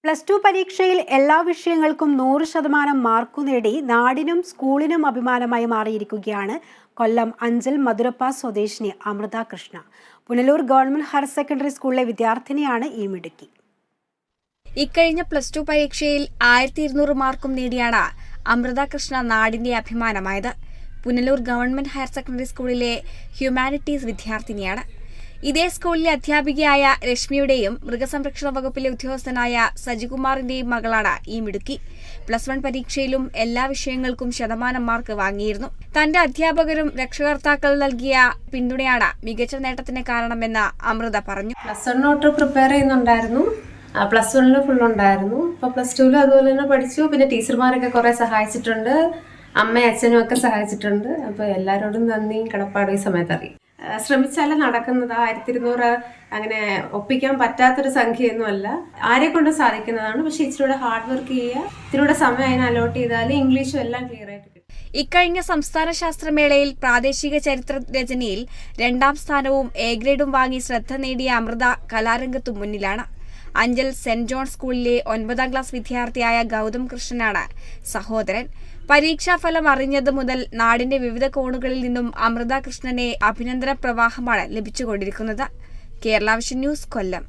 +2 പരീക്ഷയിൽ എല്ലാ വിഷയങ്ങൾക്കും 100% മാർക്ക് നേടി നാടിനും സ്കൂളിനും അഭിമാനമായി മാറിയിരിക്കുകയാണ് കൊല്ലം അഞ്ചൽ മധുരപ്പ സ്വദേശിനി Amritha Krishna. Punalur government higher secondary സ്കൂളിലെ വിദ്യാർത്ഥിനിയാണ് ഈ മിടുക്കി. ഇക്കഴിഞ്ഞ +2 പരീക്ഷയിൽ 1200 മാർക്കും നേടിയാണ് അമൃത കൃഷ്ണ നാടിന്റെ അഭിമാനമായത്. പുനലൂർ ഗവൺമെന്റ് ഹയർ സെക്കൻഡറി സ്കൂളിലെ ഹ്യൂമാനിറ്റീസ് വിദ്യാർത്ഥിനിയാണ്. ഇതേ സ്കൂളിലെ അധ്യാപികയായ രശ്മിയുടെയും മൃഗസംരക്ഷണ വകുപ്പിലെ ഉദ്യോഗസ്ഥനായ സജികുമാറിന്റെയും മകളാണ് ഈ മിടുക്കി. +1 പരീക്ഷയിലും എല്ലാ വിഷയങ്ങൾക്കും ശതമാനം മാർക്ക് വാങ്ങിയിരുന്നു. തന്റെ അധ്യാപകരും രക്ഷകർത്താക്കൾ നൽകിയ പിന്തുണയാണ് മികച്ച നേട്ടത്തിന് കാരണമെന്ന് അമൃത പറഞ്ഞു. +1 നോട്ട് പ്രിപ്പയർ ചെയ്യുന്നുണ്ടായിരുന്നു. +1 ഫുൾ ഉണ്ടായിരുന്നു. ഇപ്പൊ +2 അതുപോലെ തന്നെ പഠിച്ചു. പിന്നെ ടീച്ചർമാരൊക്കെ കുറെ സഹായിച്ചിട്ടുണ്ട്. അമ്മയും അച്ഛനും ഒക്കെ സഹായിച്ചിട്ടുണ്ട്. അപ്പൊ എല്ലാവരോടും നന്ദിയും കടപ്പാടും ഈ സമയത്ത് അറിയും. ശ്രമിച്ചാലും നടക്കുന്നത് 1200 അങ്ങനെ ഒപ്പിക്കാൻ പറ്റാത്തൊരു സംഖ്യയൊന്നും അല്ല. ആരെ കൊണ്ടും സാധിക്കുന്നതാണ്. പക്ഷെ ഇച്ചിരൂടെ ഹാർഡ് വർക്ക് ചെയ്യുക, ഇച്ചിരൂടെ സമയം അതിന് അലോട്ട് ചെയ്താൽ ഇംഗ്ലീഷും എല്ലാം ക്ലിയർ ആയിട്ട് കിട്ടും. ഇക്കഴിഞ്ഞ സംസ്ഥാന ശാസ്ത്രമേളയിൽ പ്രാദേശിക ചരിത്ര രചനയിൽ 2ാം സ്ഥാനവും എ ഗ്രേഡും വാങ്ങി ശ്രദ്ധ നേടിയ അമൃത കലാരംഗത്തും മുന്നിലാണ്. അഞ്ചൽ സെന്റ് ജോൺ സ്കൂളിലെ 9ാം ക്ലാസ് വിദ്യാർത്ഥിയായ ഗൗതം കൃഷ്ണനാണ് സഹോദരൻ. പരീക്ഷാഫലം അറിഞ്ഞത് മുതൽ നാടിന്റെ വിവിധ കോണുകളിൽ നിന്നും അമൃത കൃഷ്ണനെ അഭിനന്ദന പ്രവാഹമാണ് ലഭിച്ചുകൊണ്ടിരിക്കുന്നത്. കേരള വിഷൻ ന്യൂസ്, കൊല്ലം.